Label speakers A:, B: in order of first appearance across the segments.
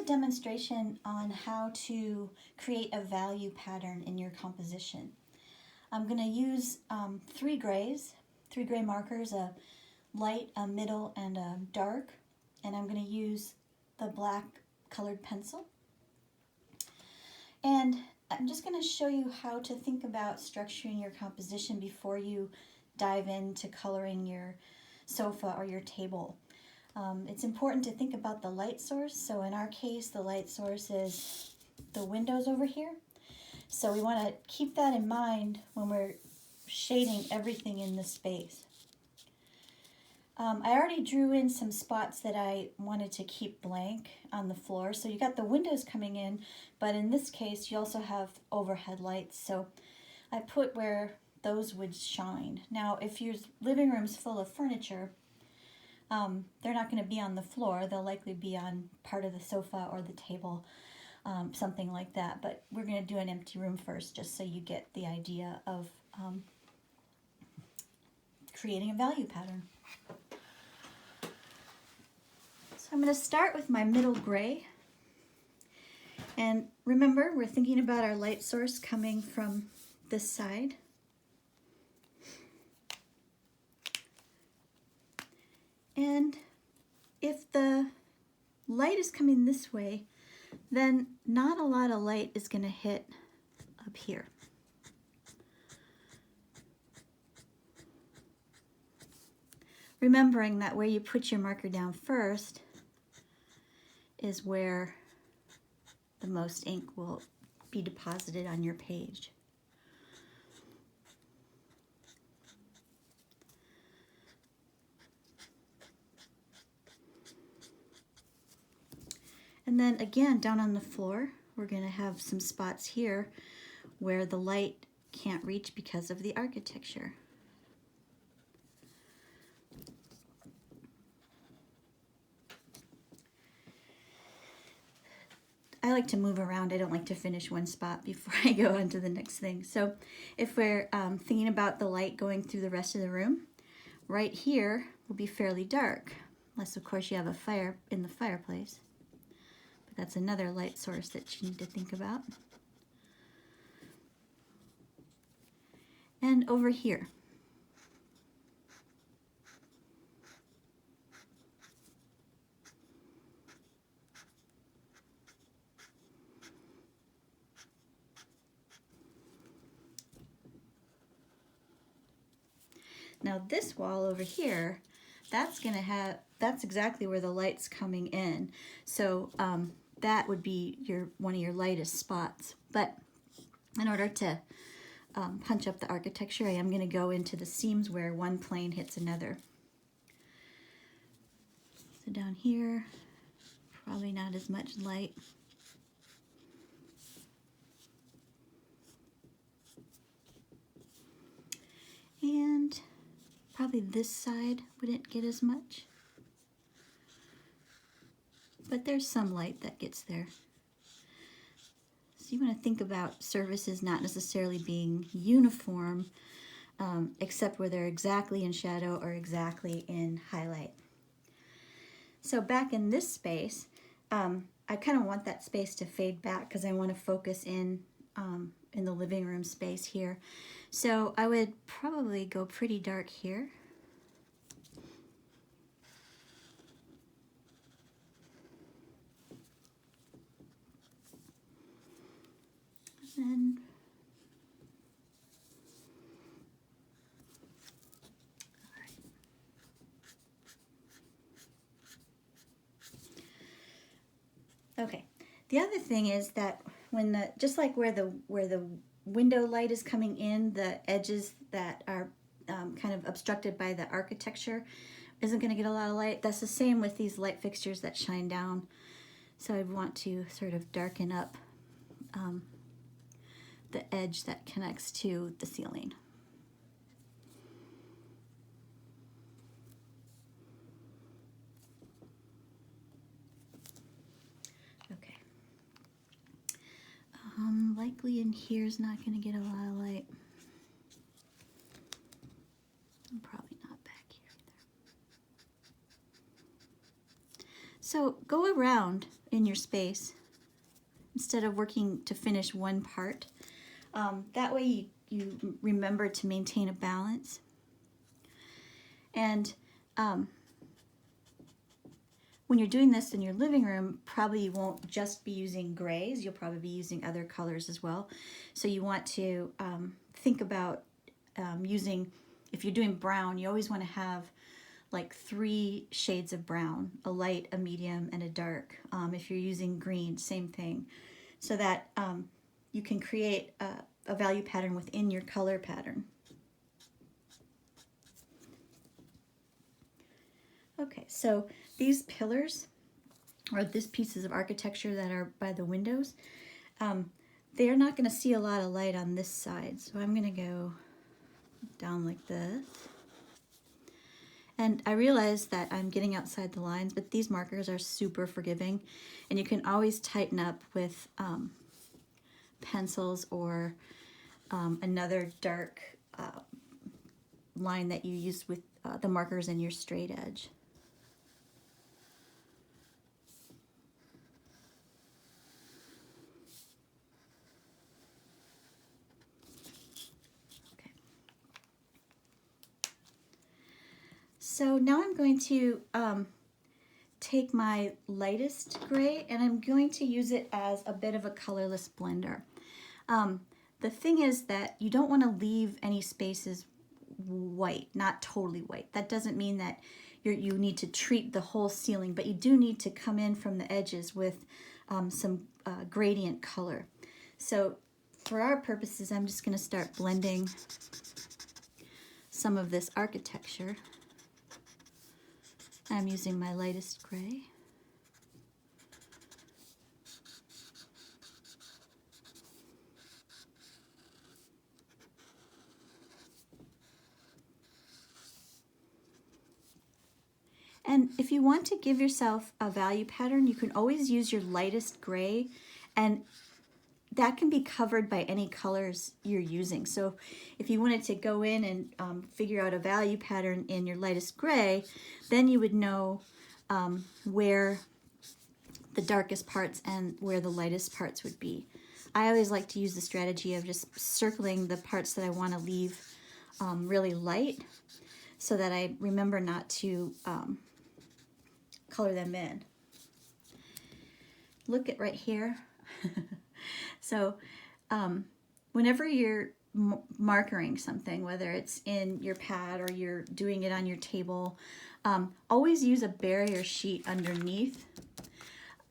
A: a demonstration on how to create a value pattern in your composition. I'm going to use three gray markers, a light, a middle, and a dark, and I'm going to use the black colored pencil. And I'm just going to show you how to think about structuring your composition before you dive into coloring your sofa or your table. It's important to think about the light source. So in our case, the light source is the windows over here. So we want to keep that in mind when we're shading everything in the space. I already drew in some spots that I wanted to keep blank on the floor. So you got the windows coming in, but in this case you also have overhead lights. So I put where those would shine. Now if your living room's full of furniture, they're not going to be on the floor. They'll likely be on part of the sofa or the table, something like that. But we're going to do an empty room first, just so you get the idea of creating a value pattern. So I'm going to start with my middle gray. And remember, we're thinking about our light source coming from this side. And if the light is coming this way, then not a lot of light is going to hit up here. Remembering that where you put your marker down first is where the most ink will be deposited on your page. And then again, down on the floor, we're going to have some spots here where the light can't reach because of the architecture. I like to move around. I don't like to finish one spot before I go on to the next thing. So if we're thinking about the light going through the rest of the room, right here will be fairly dark, unless of course you have a fire in the fireplace. But that's another light source that you need to think about. And over here. Now this wall over here, that's exactly where the light's coming in. So that would be one of your lightest spots. But in order to punch up the architecture, I am going to go into the seams where one plane hits another. So down here, probably not as much light. And probably this side wouldn't get as much. But there's some light that gets there. So you want to think about surfaces not necessarily being uniform, except where they're exactly in shadow or exactly in highlight. So back in this space, I kind of want that space to fade back because I want to focus in the living room space here. So I would probably go pretty dark here. And okay. The other thing is that when just like where the window light is coming in, the edges that are kind of obstructed by the architecture isn't going to get a lot of light. That's the same with these light fixtures that shine down. So I want to sort of darken up the edge that connects to the ceiling. Okay. Likely in here is not going to get a lot of light. And probably not back here either. So go around in your space instead of working to finish one part. That way you remember to maintain a balance. And when you're doing this in your living room, probably you won't just be using grays, you'll probably be using other colors as well. So you want to think about using, if you're doing brown, you always want to have like 3 shades of brown, a light, a medium, and a dark. If you're using green, same thing. So that you can create a value pattern within your color pattern. Okay, so these pillars, or these pieces of architecture that are by the windows, they're not going to see a lot of light on this side. So I'm going to go down like this. And I realize that I'm getting outside the lines, but these markers are super forgiving, and you can always tighten up with pencils or another dark line that you use with the markers in your straight edge. So now I'm going to take my lightest gray and I'm going to use it as a bit of a colorless blender. The thing is that you don't want to leave any spaces white, not totally white. That doesn't mean that you need to treat the whole ceiling, but you do need to come in from the edges with some gradient color. So for our purposes, I'm just going to start blending some of this architecture. I'm using my lightest gray. And if you want to give yourself a value pattern, you can always use your lightest gray, and that can be covered by any colors you're using. So if you wanted to go in and figure out a value pattern in your lightest gray, then you would know where the darkest parts and where the lightest parts would be. I always like to use the strategy of just circling the parts that I want to leave really light, so that I remember not to color them in. Look at right here. So whenever you're markering something, whether it's in your pad or you're doing it on your table, always use a barrier sheet underneath.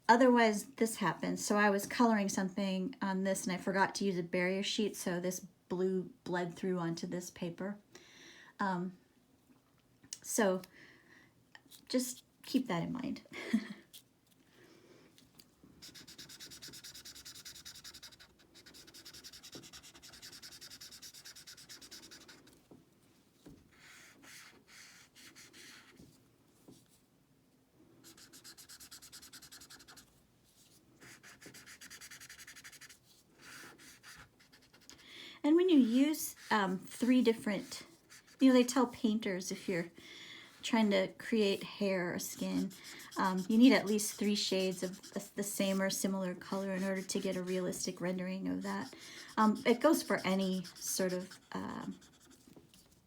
A: Otherwise this happens. So I was coloring something on this and I forgot to use a barrier sheet, so this blue bled through onto this paper. So just keep that in mind. And when you use 3 different, they tell painters if you're trying to create hair or skin, you need at least 3 shades of the same or similar color in order to get a realistic rendering of that. It goes for any sort of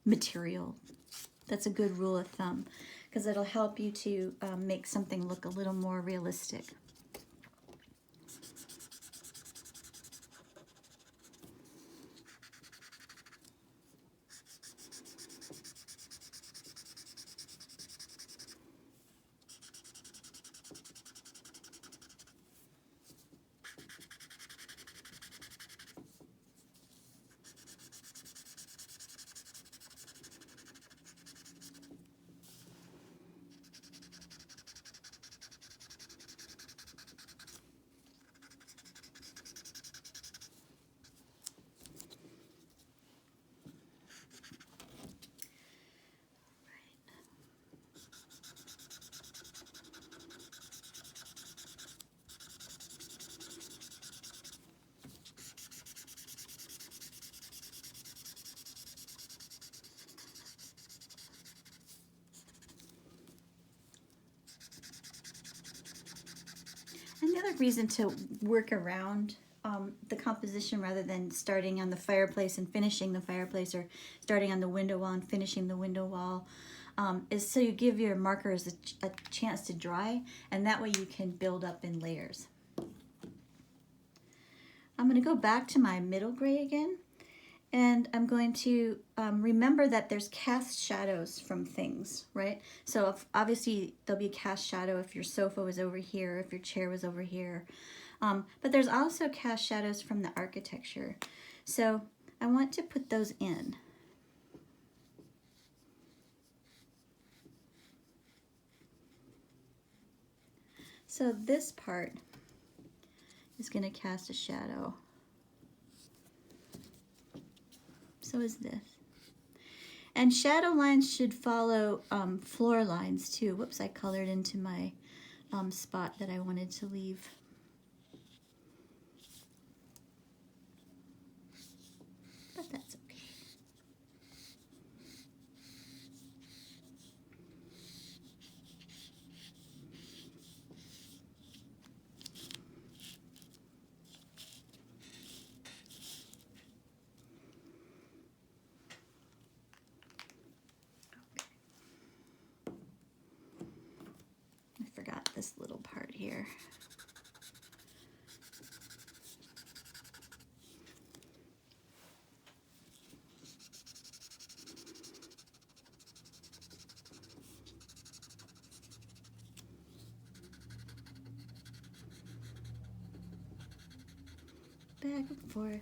A: material. That's a good rule of thumb, because it'll help you to make something look a little more realistic. reason to work around the composition rather than starting on the fireplace and finishing the fireplace, or starting on the window wall and finishing the window wall, is so you give your markers a chance to dry, and that way you can build up in layers. I'm going to go back to my middle gray again, and I'm going to remember that there's cast shadows from things, right? So obviously there'll be a cast shadow if your sofa was over here, if your chair was over here. But there's also cast shadows from the architecture. So I want to put those in. So this part is going to cast a shadow. So is this. And shadow lines should follow floor lines too. Whoops, I colored into my spot that I wanted to leave. But that's okay. I forgot this little part here. Back and forth.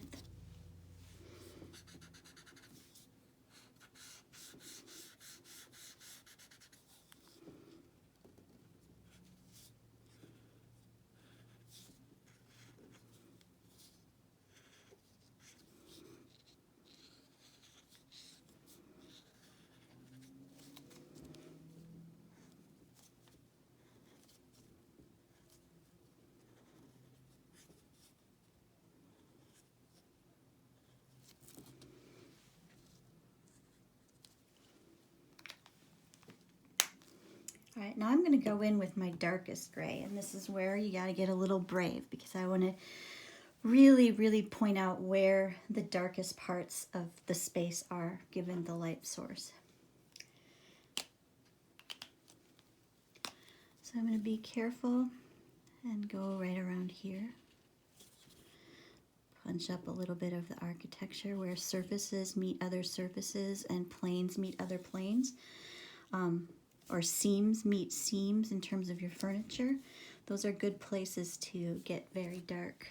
A: All right, now I'm going to go in with my darkest gray, and this is where you got to get a little brave, because I want to really point out where the darkest parts of the space are given the light source. So I'm going to be careful and go right around here. Punch up a little bit of the architecture where surfaces meet other surfaces and planes meet other planes. Or seams meet seams in terms of your furniture. Those are good places to get very dark.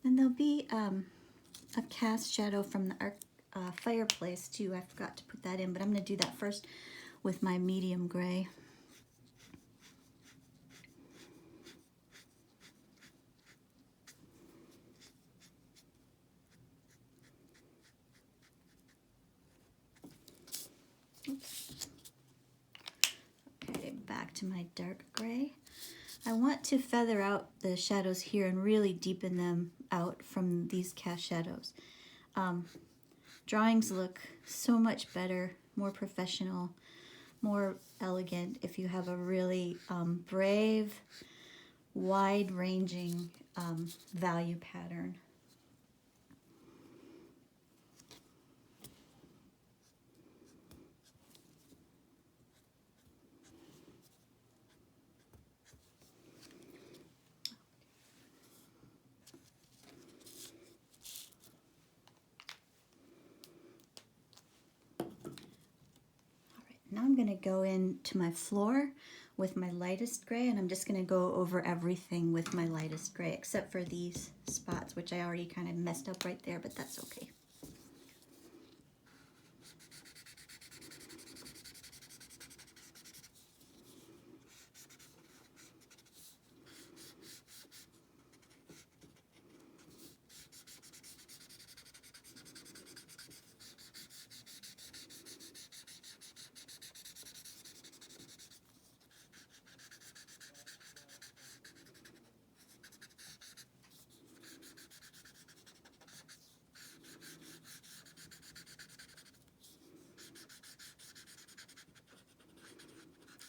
A: And there'll be a cast shadow from the fireplace too. I forgot to put that in, but I'm going to do that first with my medium gray. Oops. Okay, back to my dark gray. I want to feather out the shadows here and really deepen them out from these cast shadows. Drawings look so much better, more professional, more elegant if you have a really brave, wide-ranging value pattern. going to go into my floor with my lightest gray, and I'm just going to go over everything with my lightest gray, except for these spots, which I already kind of messed up right there, but that's okay.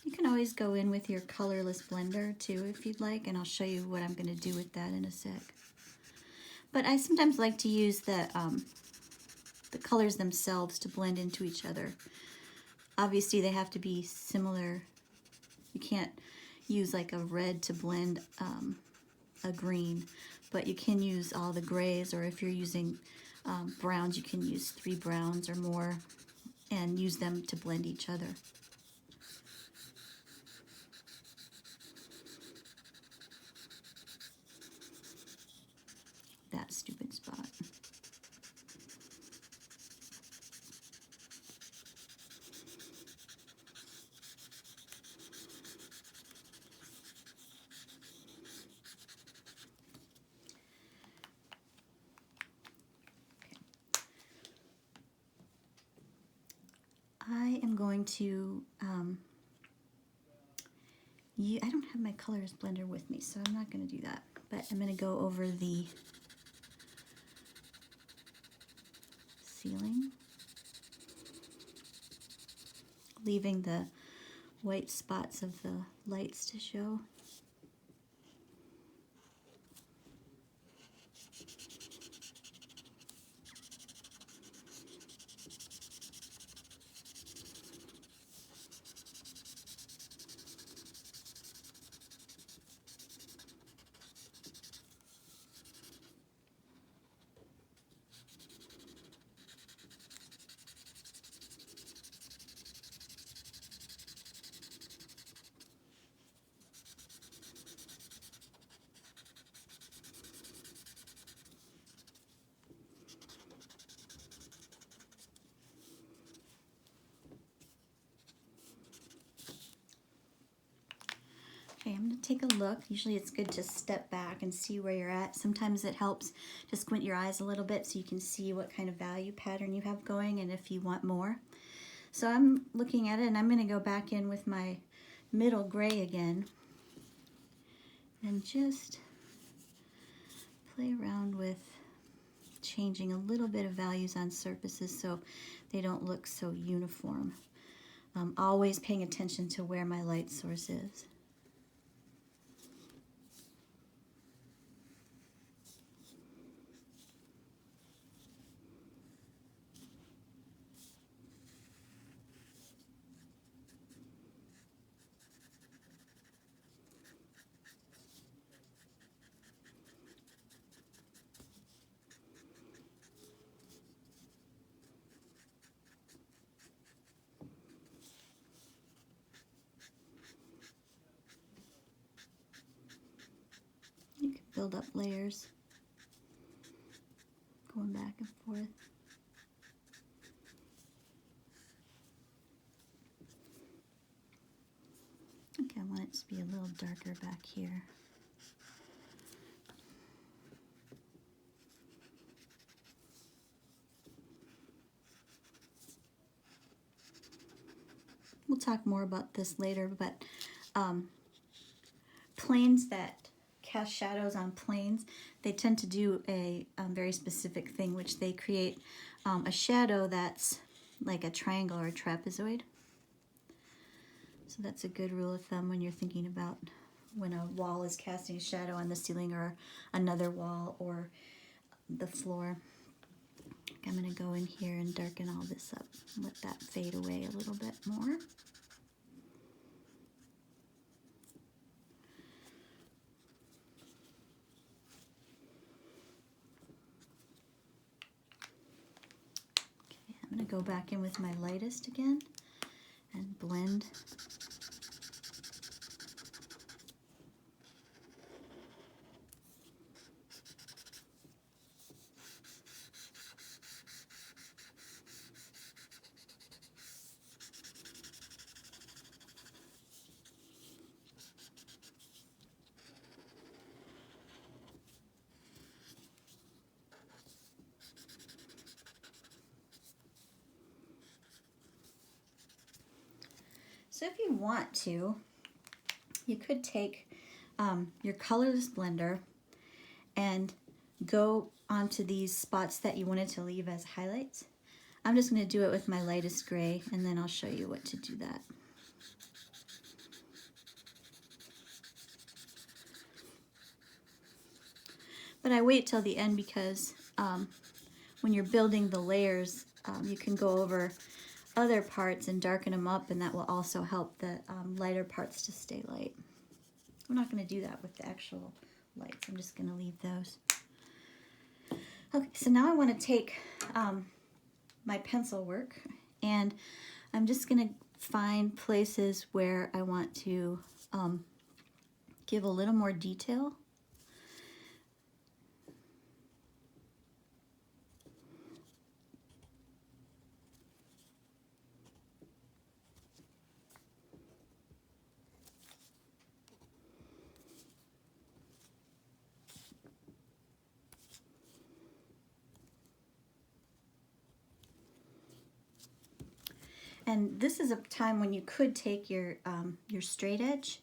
A: You can always go in with your colorless blender too if you'd like, and I'll show you what I'm going to do with that in a sec. But I sometimes like to use the colors themselves to blend into each other. Obviously they have to be similar. You can't use like a red to blend a green, but you can use all the grays, or if you're using browns, you can use 3 browns or more and use them to blend each other. That stupid spot. I am going to, I don't have my colors blender with me, so I'm not going to do that. But I'm going to go over the ceiling, leaving the white spots of the lights to show. Okay, I'm going to take a look. Usually it's good to step back and see where you're at. Sometimes it helps to squint your eyes a little bit so you can see what kind of value pattern you have going and if you want more. So I'm looking at it, and I'm going to go back in with my middle gray again and just play around with changing a little bit of values on surfaces so they don't look so uniform. Always paying attention to where my light source is. You can build up layers, going back and forth. Okay, I want it to be a little darker back here. We'll talk more about this later, but planes that cast shadows on planes, they tend to do a very specific thing, which they create a shadow that's like a triangle or a trapezoid. So that's a good rule of thumb when you're thinking about when a wall is casting a shadow on the ceiling or another wall or the floor. I'm going to go in here and darken all this up, let that fade away a little bit more. Okay, I'm going to go back in with my lightest again and blend blend. So if you want to, you could take your colorless blender and go onto these spots that you wanted to leave as highlights. I'm just going to do it with my lightest gray, and then I'll show you what to do that. But I wait till the end because when you're building the layers, you can go over other parts and darken them up, and that will also help the lighter parts to stay light. I'm not going to do that with the actual lights. I'm just going to leave those. Okay, so now I want to take my pencil work, and I'm just going to find places where I want to give a little more detail. And this is a time when you could take your straight edge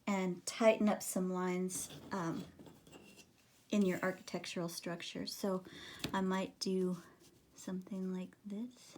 A: and tighten up some lines in your architectural structure. So I might do something like this.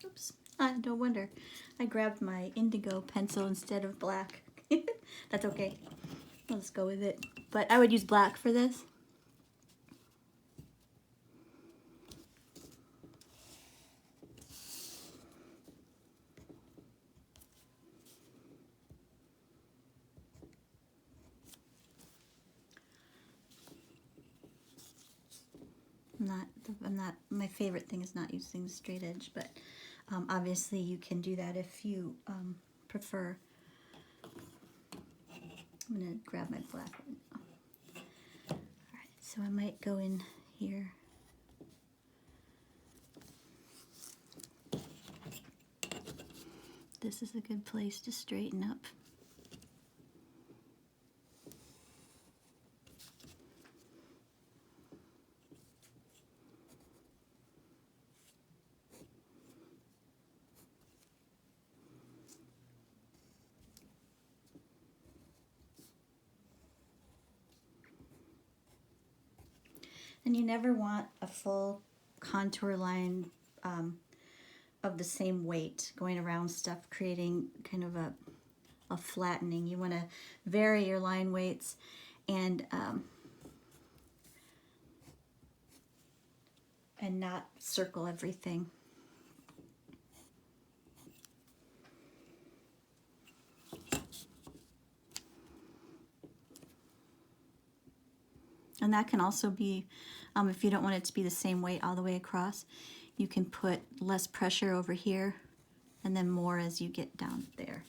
A: Oops, no wonder. I grabbed my indigo pencil instead of black. That's okay. Let's go with it. But I would use black for this. I'm not, my favorite thing is not using the straight edge, but obviously you can do that if you prefer. I'm going to grab my black one now. Alright, so I might go in here. This is a good place to straighten up. And you never want a full contour line of the same weight going around stuff, creating kind of a flattening. You want to vary your line weights and not circle everything. And that can also be, if you don't want it to be the same weight all the way across, you can put less pressure over here and then more as you get down there.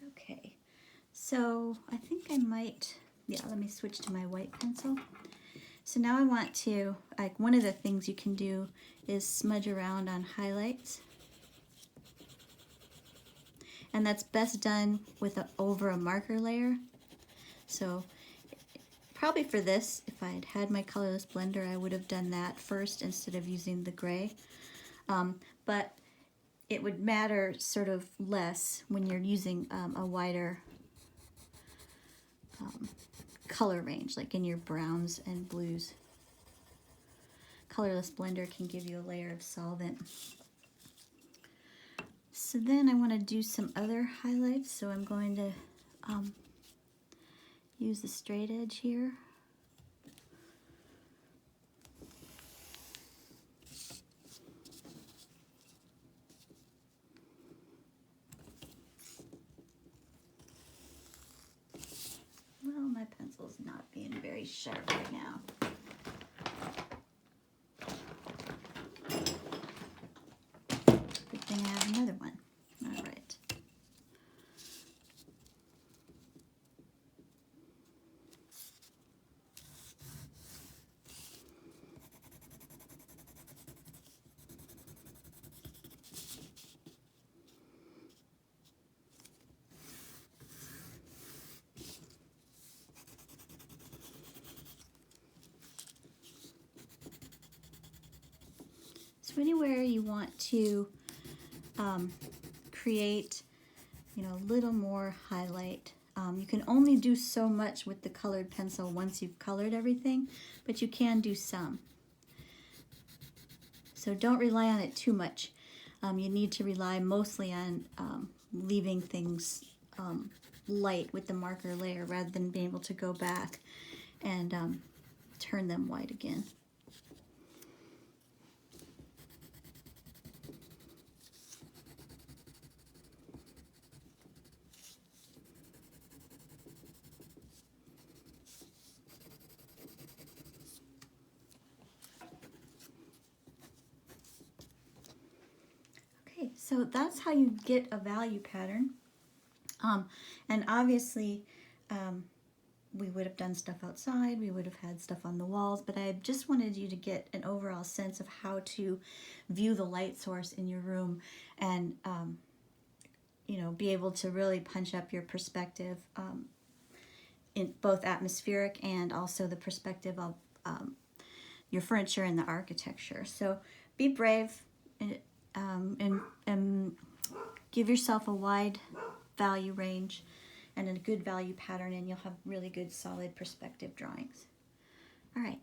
A: Okay, so I think I might, yeah, let me switch to my white pencil. So now I want to, like, one of the things you can do is smudge around on highlights. And that's best done with over a marker layer. So Probably for this, if I had had my colorless blender, I would have done that first instead of using the gray. But it would matter sort of less when you're using a wider color range, like in your browns and blues. Colorless blender can give you a layer of solvent. So then I want to do some other highlights, so I'm going to use the straight edge here. Well, my pencil's not being very sharp right now. Good thing I have another one. All right. So anywhere you want to create, a little more highlight. You can only do so much with the colored pencil once you've colored everything, but you can do some. So don't rely on it too much. You need to rely mostly on leaving things light with the marker layer rather than being able to go back and turn them white again. Okay, so that's how you get a value pattern. And obviously, we would have done stuff outside, we would have had stuff on the walls, but I just wanted you to get an overall sense of how to view the light source in your room and, be able to really punch up your perspective in both atmospheric and also the perspective of your furniture and the architecture. So be brave and give yourself a wide value range and a good value pattern, and you'll have really good solid perspective drawings. All right.